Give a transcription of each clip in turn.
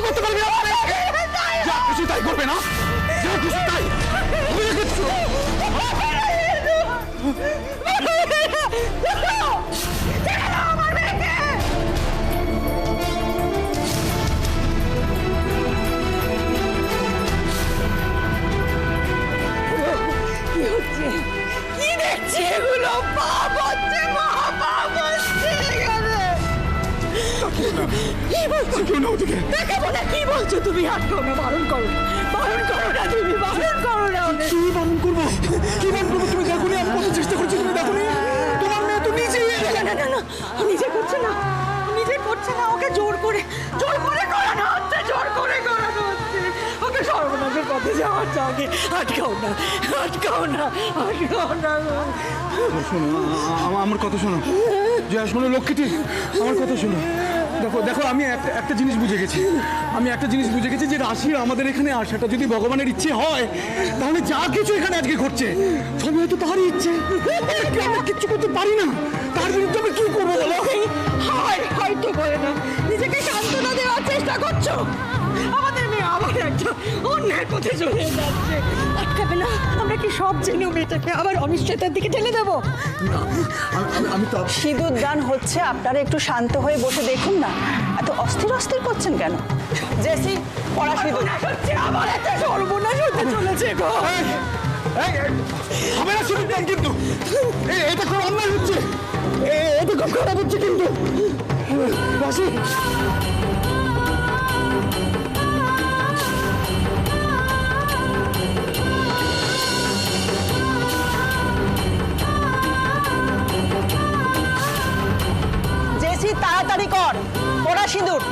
করতে পারবি না? যা খুশি তাই করবে না? যা খুশি তাই কি দেখছি এগুলো? পাপ হচ্ছে, মহাপাপ হচ্ছে এখানে। কি বলছো? দেখাবো না? কি বলছো তুমি? আটকাও না, বারণ করো না, বারণ করো না, তুমি বারণ করো না। কি বারণ করবো? কি বারণ করবো? তুমি দেখো আমি কত চেষ্টা করছি, তুমি দেখো তোমার মেয়ে তো নিজেই। না না না না, নিজে করছে না, নিজে করছে না, ওকে জোর করে করানো হচ্ছে, জোর করে করানো হচ্ছে। ওকে সর্বনাশের পথে যাওয়ার আগে আটকাও না, আটকাও না, আটকাও না। শোনো, আমার কথা শোনো জয়া, শোনো লক্ষ্মীটি, আমার কথা শোনো। দেখো দেখো, আমি একটা জিনিস বুঝে গেছি, যে রাশির আমাদের এখানে আসাটা যদি ভগবানের ইচ্ছে হয়, তাহলে যা কিছু এখানে আজকে ঘটছে সবই হয়তো তারই ইচ্ছে। আমরা কিচ্ছু করতে পারি না, তার বিরুদ্ধে আমি কি করবো বলো? হয়তো করে না, নিজেকে সান্ত্বনা দেওয়ার চেষ্টা করছো। আমাদের মেয়ে আবার একটা অন্যের পথে চলে যাচ্ছে, আটকাবে না? আমরা কি সব জেনেও মেয়েটাকে আবার অনিশ্চয়তার দিকে ঠেলে দেবো? আমি তো সিঁদুর দান হচ্ছে, আপনারা একটু শান্ত হয়ে বসে দেখুন না, এত অস্থির অস্থির করছেন কেন? জেসি, পড়া সিঁদুর। আবার একটা সর্বনাশ হতে চলেছে গো। হবে না শুনুন কিন্তু এটা খুব অন্যায় হচ্ছে, এটা খুব খারাপ হচ্ছে কিন্তু রাশি। জেসি, তাড়াতাড়ি কর, পড়া সিঁদুর।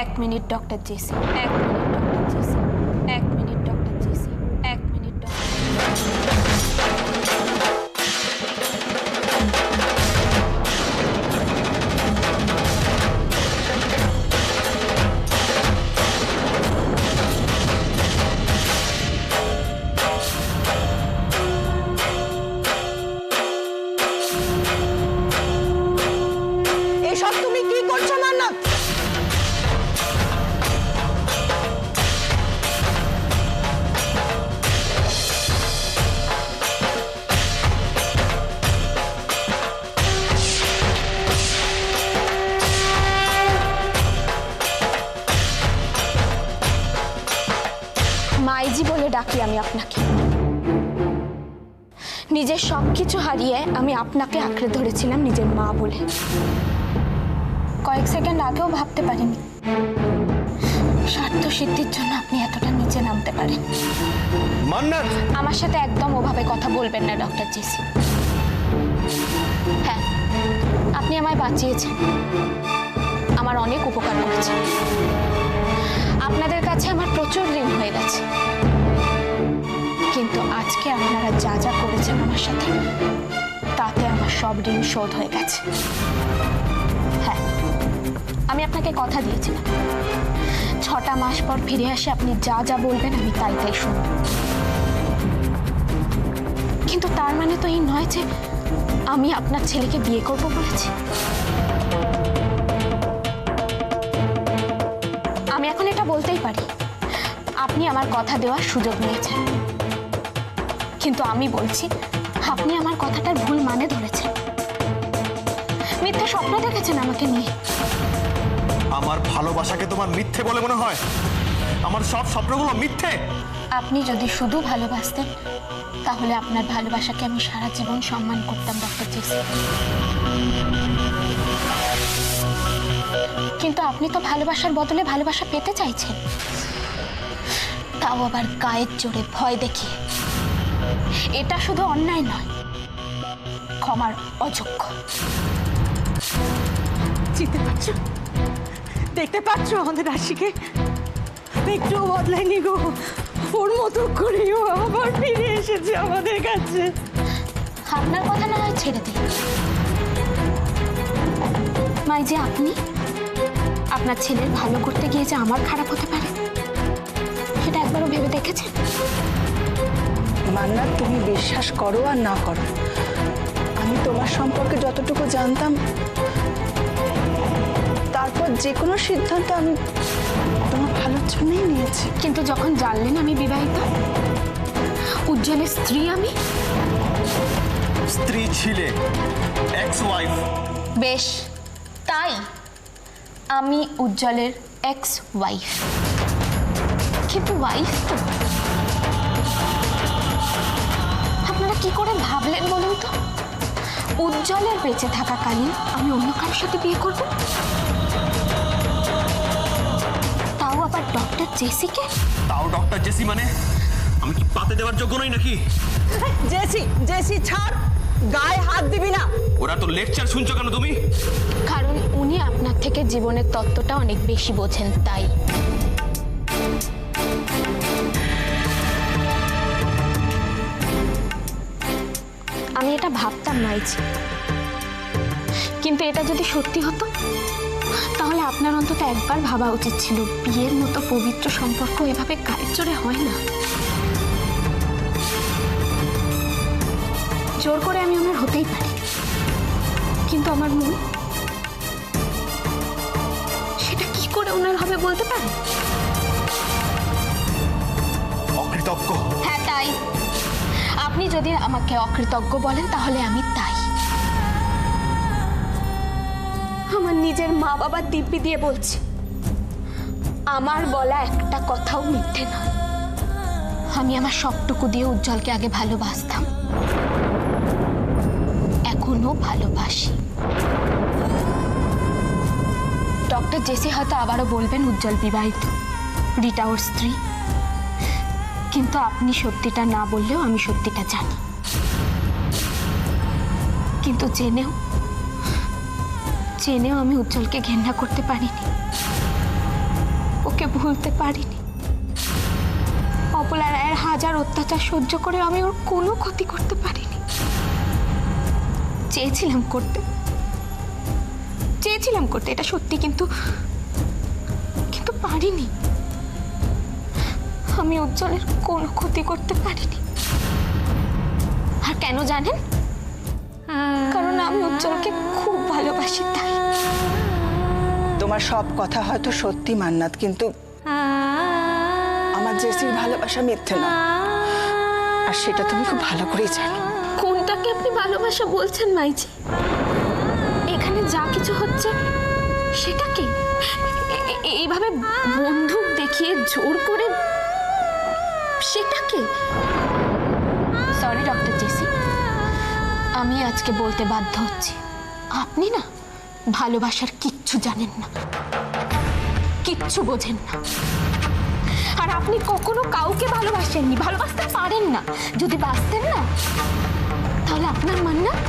এক মিনিট ডক্টর জেসি, এক মিনিট ডক্টর জেসি, এক মিনিট ডক্টর জেসি, এক মিনিট এসব তুমি কি করছো মান্নাত? মাইজি বলে ডাকি আমি আপনাকে। নিজের সবকিছু হারিয়ে আমি আপনাকে আঁকড়ে ধরেছিলাম নিজের মা বলে। কয়েক সেকেন্ড আগেও ভাবতে পারিনি স্বার্থ সিদ্ধির জন্য আপনি এতটা নিচে নামতে পারেন। মান্নাত, আমার সাথে একদম ওভাবে কথা বলবেন না ডক্টর জেসি। হ্যাঁ, আপনি আমায় বাঁচিয়েছেন, আমার অনেক উপকার করেছেন। আপনাদের কাছে আমার প্রচুর ঋণ হয়ে গেছে, কিন্তু আজকে আপনারা যা যা করেছেন আমার সাথে, তাতে আমার সব ঋণ শোধ হয়ে গেছে। হ্যাঁ, আমি আপনাকে কথা দিয়েছিলাম 6টা মাস পর ফিরে আসে আপনি যা যা বলবেন আমি তাই তাই শুনব। কিন্তু তার মানে তো এই নয় যে আমি আপনার ছেলেকে বিয়ে করব বলেছি। আমি এখন এটা বলতেই পারি, আপনি আমার কথা দেওয়ার সুযোগ নিয়েছেন, কিন্তু আমি বলছি আপনি আমার কথাটার ভুল মানে ধরেছেন। মিথ্যে স্বপ্ন দেখেছেন আমাকে নিয়ে। আমার ভালোবাসাকে তোমার মিথ্যে বলে মনে হয়? আমার সব স্বপ্নগুলো মিথ্যে? আপনি যদি শুধু ভালোবাসতেন তাহলে আপনার ভালোবাসাকে আমি সারা জীবন সম্মান করতাম ডক্টর জেসি। কিন্তু আপনি তো ভালোবাসার বদলে ভালোবাসা পেতে চাইছেন, তাও আবার গায়ের জোরে ভয় দেখিয়ে। এটা শুধু অন্যায় নয়, ক্ষমার অযোগ্য। চিনতে পারছো, দেখতে পাচ্ছ আমাদের রাশিকে? একটুও বদলায়নি গো, ওর মতো করেও আবার ফিরে এসেছে আমাদের কাছে। আপনার কথা না হয় ছেড়ে দিন, মাই যে আপনি আপনার ছেলের ভালো করতে গিয়ে যে আমার খারাপ হতে পারে সেটা একবারও ভেবে দেখেছেন? মান্নাত, তুমি বিশ্বাস করো আর না করো, আমি তোমার সম্পর্কে যতটুকু জানতাম, তারপর যে কোনো সিদ্ধান্ত আমি তোমার ভালোর জন্যই নিয়েছি। কিন্তু যখন জানলেন আমি বিবাহিত, উজ্জ্বলের স্ত্রী আমি। স্ত্রী ছিলে, এক্স ওয়াইফ। বেশ, তাই আমি উজ্জ্বলের এক্স ওয়াইফ। কিন্তু ওয়াইফ তো আপনারা কি করে ভাবলেন বলুন তো? উজ্জ্বলের বেঁচে থাকাকালীন আমি অন্য কারোর সাথে বিয়ে করব, তাও আবার ডক্টর জেসিকে। তাও ডক্টর জেসি মানে আমি কি পাতে দেওয়ার যোগ্য নই নাকি? জেসি, জেসি ছাড়, গায়ে হাত দিবি না। ওরা তো লেকচার শুনছো কেন তুমি? কারণ উনি আপনার থেকে জীবনের তত্ত্বটা অনেক বেশি বোঝেন, তাই। আমি এটা ভাবতাম মাইজি, কিন্তু এটা যদি সত্যি হতো তাহলে আপনার অন্তত একবার ভাবা উচিত ছিল বিয়ের মতো পবিত্র সম্পর্ক এভাবে গায়ের জোরে হয় না। জোর করে আমি ওনার হতেই পারি, কিন্তু আমার মন সেটা কি করে ওনার হবে বলতে পারে? অকৃতজ্ঞ। হ্যাঁ, তাই। আপনি যদি আমাকে অকৃতজ্ঞ বলেন তাহলে আমি তাই। আমার নিজের মা বাবার দিব্যি দিয়ে বলছি, আমার বলা একটা কথাও মিথ্যে নয়। আমি আমার সবটুকু দিয়ে উজ্জ্বলকে আগে ভালোবাসতাম, এখনো ভালোবাসি। ডক্টর জেসি হয়তো আবারও বলবেন উজ্জ্বল বিবাহিত, রিটা ওর স্ত্রী, কিন্তু আপনি সত্যিটা না বললেও আমি সত্যিটা জানি। কিন্তু জেনেও আমি উজ্জ্বলকে ঘেন্না করতে পারিনি, ওকে ভুলতে পারিনি। অপলা রায়ের হাজার অত্যাচার সহ্য করে আমি ওর কোনো ক্ষতি করতে পারিনি। চেয়েছিলাম করতে, এটা সত্যি, কিন্তু পারিনি। আমি উজ্জ্বলের কোনো ক্ষতি করতে পারিনি। আর কেন জানেন? কারণ আমি উজ্জ্বলকে খুব ভালোবাসি, তাই। তোমার সব কথা হয়তো সত্যি মান্নাত, কিন্তু আমার জেসির ভালোবাসা মিথ্যে না, আর সেটা তুমি খুব ভালো করেই জানো। কোনটাকে আপনি ভালোবাসা বলছেন মাইজি? এখানে যা কিছু হচ্ছে সেটা কি? এইভাবে বন্দুক দেখিয়ে জোর করে সেটাকে? সরি ডক্টর জেসি, আমি আজকে বলতে বাধ্য হচ্ছি, আপনি না ভালোবাসার কিচ্ছু জানেন না, কিচ্ছু বোঝেন না। আর আপনি কখনো কাউকে ভালোবাসেননি, ভালোবাসতে পারেন না। যদি বাসতেন না তাহলে আপনার মান্নাত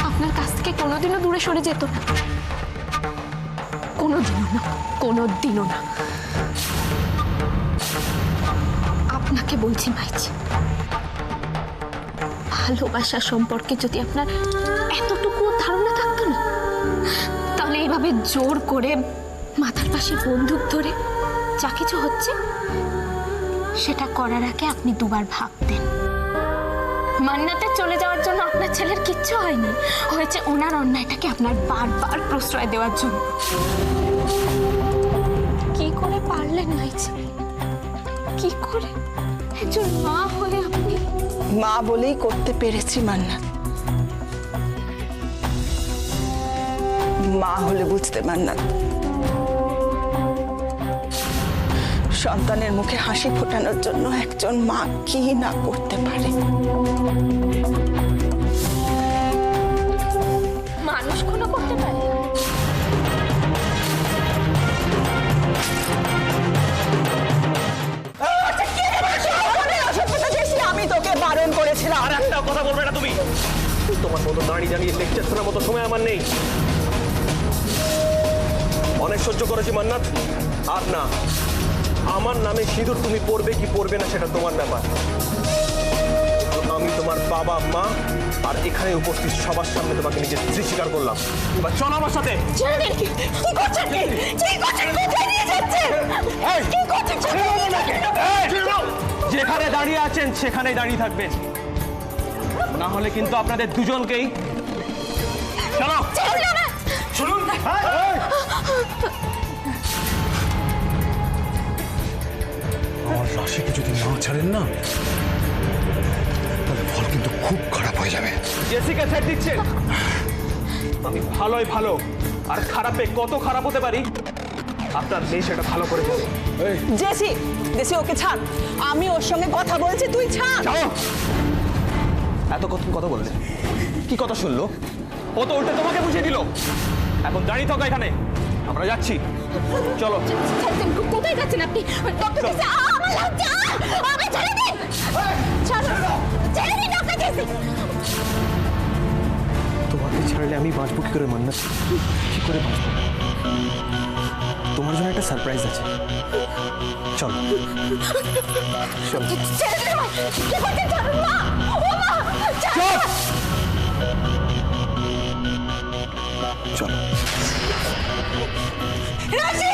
আপনার কাছ থেকে কোনোদিনও দূরে সরে যেত না, কোনোদিনও না। আপনাকে বলছি মাইজি, ভালোবাসা সম্পর্কে যদি আপনার এতটুকু ধারণা থাকতো না, তাহলে এইভাবে জোর করে মাথার পাশে বন্দুক ধরে যা কিছু হচ্ছে সেটা করার আগে আপনি দুবার ভাবতেন। মান্নাতে চলে যাওয়ার জন্য আপনার ছেলের কিচ্ছু হয়নি, হয়েছে ওনার অন্যায়টাকে আপনার বারবার প্রশ্রয় দেওয়ার জন্য। কি করে পারলেন মাইজি? কি করে? একজন মা হয়ে আপনি? মা বলেই করতে পেরেছি মান্নাত, মা হলে বুঝতে মান্নাত। সন্তানের মুখে হাসি ফোটানোর জন্য একজন মা কি না করতে পারে। মানুষ খুনও করতে পারে। আমি তোকে বারণ করেছিলাম। আর একটা কথা বলবে না তুমি। তোমার মতো দাঁড়িয়ে জানিয়ে লেকচার শোনার মতো সময় আমার নেই। অনেক সহ্য করেছি মান্নাত, আর না। আমার নামে সিঁদুর তুমি পড়বে কি পড়বে না সেটা তোমার ব্যাপার। আমি তোমার বাবা মা আর এখানে উপস্থিত সবার সামনে তোমাকে নিজের স্ত্রী স্বীকার করলাম। এবার চলো আমার সাথে। ছেড়ে দিন। কি করছেন? কি করছেন? কোথায় নিয়ে যাচ্ছেন? কি করছেন? যেখানে দাঁড়িয়ে আছেন সেখানেই দাঁড়িয়ে থাকবেন, না হলে কিন্তু আপনাদের দুজনকেই। চলো শুনুন। আমার রাশিকে যদি না ছাড়েন না, তাহলে ফল কিন্তু খুব খারাপ হয়ে যাবে। জেসিকা ছেড়ে দিচ্ছেন? আমি ভালোই ভালো, আর খারাপে কত খারাপ হতে পারি আপনার মেয়ে সেটা ভালো করে জানে। জেসি, জেসি ওকে ছাড়। আমি ওর সঙ্গে কথা বলছি, তুই ছাড়। যাও। এত কথা বললে কি কথা শুনলো? ও তো উল্টে তোমাকে বুঝিয়ে দিল। এখন দাঁড়িয়ে থাকো এখানে, আমরা যাচ্ছি। চলো। কোথায় যাচ্ছেন আপনি? ডক্টর জেসি, আমার লজ্জা! আমি ছেড়ে দিন! ছেড়ে দিন ডক্টর জেসি! তোমাকে ছাড়লে আমি বাঁচবো কি করে মান্নাত? কি করে বাঁচবো? তোমার জন্য একটা সারপ্রাইজ আছে। চলো চলো। ছেড়ে দিন আমায়! কি করছেন? ছাড়ুন মা! ও মা! চল চলো। রাশি!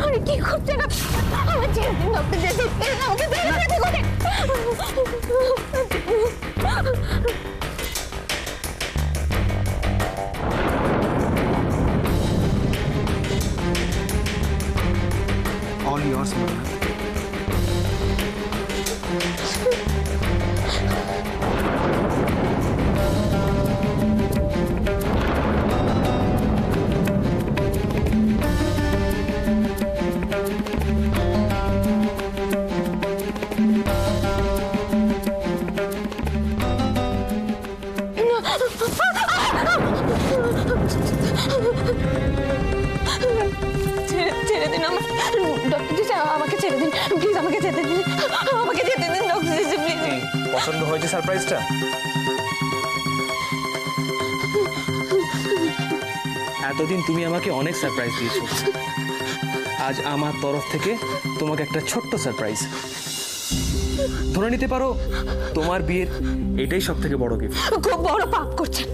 আরে কি করছেন আপনি? আমার ছেড়ে দিন ডক্টর জেসি! আমাকে ছেড়ে দিন! All yours, Manna. ছেড়ে দিন আমার ডক্টর জেসি, আমাকে ছেড়ে দিন প্লিজ, আমাকে যেতে দিন, আমাকে যেতে দিন ডক্টর জেসি প্লিজ। পছন্দ হয়েছে সারপ্রাইজটা? এতদিন তুমি আমাকে অনেক সারপ্রাইজ দিয়েছো, আজ আমার তরফ থেকে তোমাকে একটা ছোট্ট সারপ্রাইজ। ধরে নিতে পারো তোমার বিয়ের এটাই সব থেকে বড় গিফট। খুব বড় পাপ করছেন,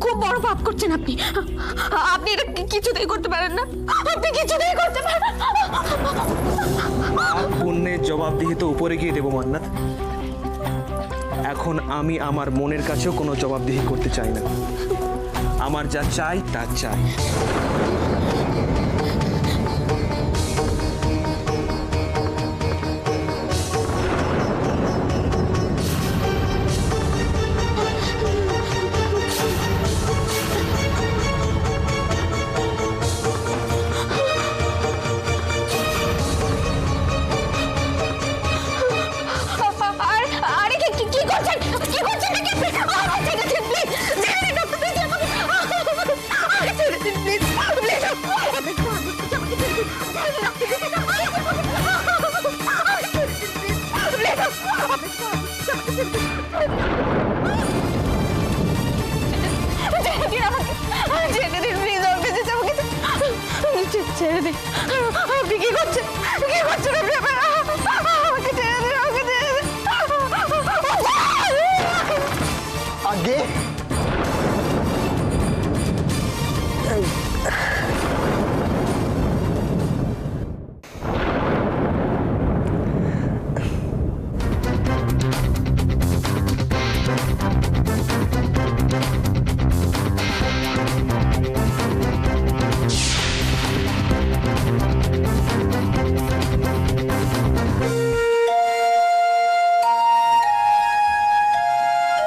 খুব বড় পাপ করছেন আপনি। আপনি এটা কিছুতেই করতে পারেন না, আপনি কিছুতেই করতে পারেন না। আর পুণ্যের জবাবদিহি তো উপরে গিয়ে দেবো মান্নাত। এখন আমি আমার মনের কাছেও কোনো জবাবদিহি করতে চাই না। আমার যা চাই তা চাই। আরে কি করছেন? কি করছেন নাকি? ঠিক আছে প্লিজ ছেড়ে দিন ডক্টর জেসি, আমাকে ছেড়ে দিন প্লিজ, প্লিজ। ছেড়ে দিন আমাকে। ছেড়ে দিন। আপনি কি করছেন? কি করছেন আপনি? আমাকে ছেড়ে দিন, আমাকে ছেড়ে দিন। আগে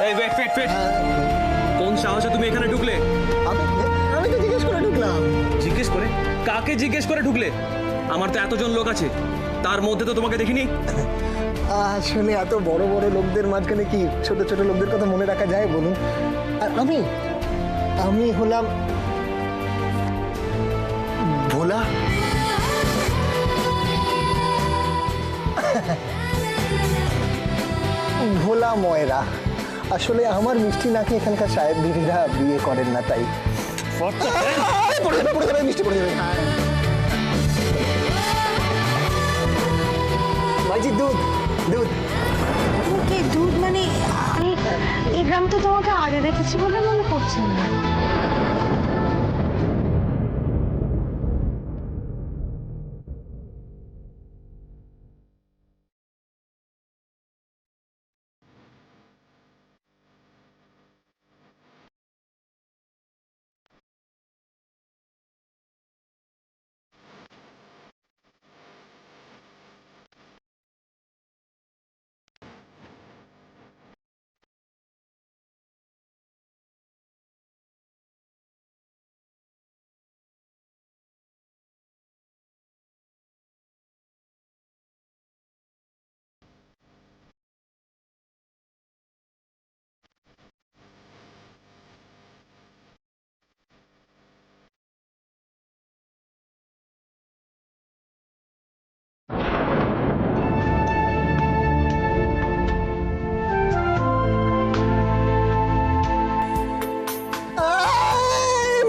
এই ওয়েট ওয়েট ওয়েট, কোন সাহসে তুমি এখানে ঢুকলে? আমি আমি তো জিজ্ঞেস করে ঢুকলাম। জিজ্ঞেস করে? কাকে জিজ্ঞেস করে ঢুকলে? আমার তো এতজন লোক আছে, তার মধ্যে তো তোমাকে দেখিনি। আসলে এত বড় বড় লোকদের মাঝখানে কি ছোট ছোট লোকদের কথা মনে রাখা যায় বলুন? আর আমি হলাম ভোলা। ভোলা ময়রা। আসলে আমার মিষ্টি নাকি এখানকার সাহেব দিদিরা বিয়ে করেন না, তাই পড়ে যাবে মিষ্টি পড়ে যাবে। ভাইজি দুধ দুধ। কি দুধ মানে? আমি এই গ্রাম তো তোমাকে আগে দেখেছি বলে মনে করছে না।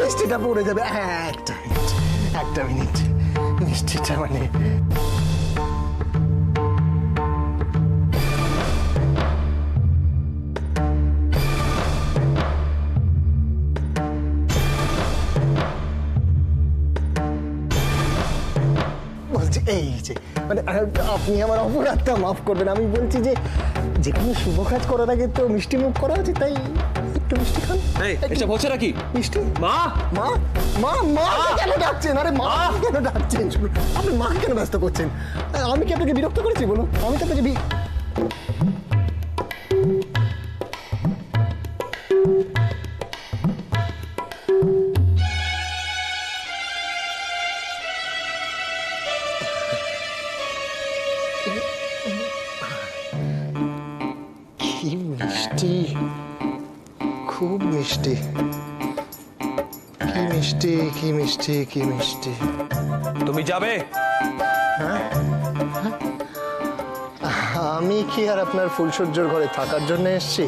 মিষ্টিটা পড়ে যাবে। একটা মিনিট মিষ্টিটা মানে বলছি এই যে মানে আপনি আমার অপরাধটা মাফ করবেন। আমি বলছি যে যেখানে শুভ কাজ করার আগে তো মিষ্টি মুখ করা আছে, তাই একটু মিষ্টি খান। এই এসব হচ্ছে নাকি? মিষ্টি মা মা মা মা কেন ডাকছেন? আরে মা কেন ডাকছেন? শুনুন, আপনি মাকে কেন ব্যস্ত করছেন? আমি কি আপনাকে বিরক্ত করেছি বলুন? আমি তো আপনাকে কি মিষ্টি, খুব মিষ্টি, কি মিষ্টি কি মিষ্টি কি মিষ্টি। তুমি যাবে? আমি কি আর আপনার ফুলসজ্জার ঘরে থাকার জন্য এসেছি?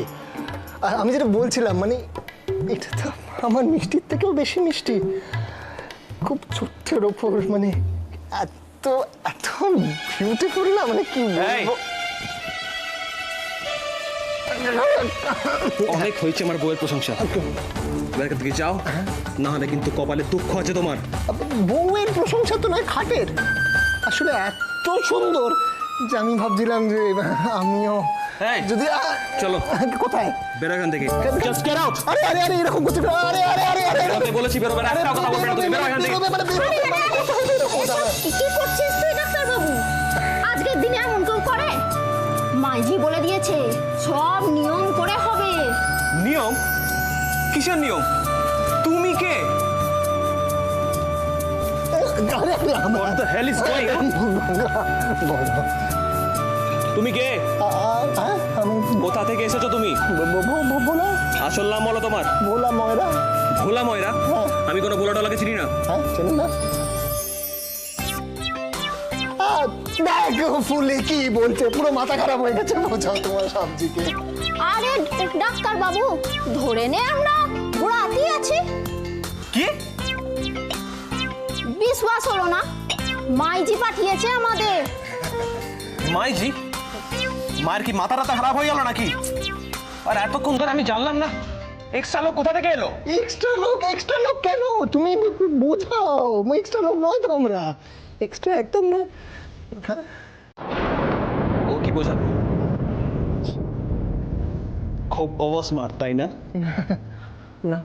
আর আমি যেটা বলছিলাম মানে এটা তো আমার মিষ্টির থেকেও বেশি মিষ্টি, খুব ছোট্টের ওপর, মানে এত এত বিউটিফুল না, মানে কি বলবো। অনেক হয়েছে আমার বউয়ের প্রশংসা, এবার এখান থেকে যাও, না হলে কিন্তু কপালে দুঃখ আছে তোমার। বউয়ের প্রশংসা তো নয়, খাটের আসলে এত সুন্দর যে আমি ভাবছিলাম যে আমিও এই, যদি চলো। কোথায়? বেরো এখান থেকে। Just get out! আরে আরে আরে এরকম করছো কেন? আরে আরে আরে আরে বেরোতে বলেছি, বেরোবে না, একটা কথা বলবে না তুমি, বেরো এখান থেকে। কি করছিস তুই ডাক্তারবাবু? আজকের দিনে এমন কেউ করে? মাঝি বলে দিয়েছে সব নিয়ম করে হবে। নিয়ম? কিসের নিয়ম? তুমি কে? What the hell is going on? তুমি কে? কোথা থেকে এসেছো তুমি? ভোলা। আসল নাম বলো তোমার। ভোলা ময়রা। ভোলা ময়রা? আমি কোনো ভোলা টলাকে চিনি না। হ্যাঁ, চিনি না। দেখ ফুলে কি বলছে, পুরো মাথা খারাপ হয়ে গেছে। বোঝাও তোমার সবজিকে। আরে ডাক্তারবাবু, ধরে নে আমরা রাতি আছি। কি? বিশ্বাস হলো না, মাইজি পাঠিয়েছে আমাদের। মাইজি? মায়ের কি মাথা টাথা খারাপ হয়ে গেল নাকি? আর এতক্ষণ ধরে আমি জানলাম না এক্সট্রা লোক কোথা থেকে এলো? এক্সট্রা লোক কেন? তুমি বোঝাও, এক্সট্রা লোক নয় তো আমরা, এক্সট্রা একদম না। ও কি বোঝাবে? খুব ওভার স্মার্ট, তাই না? না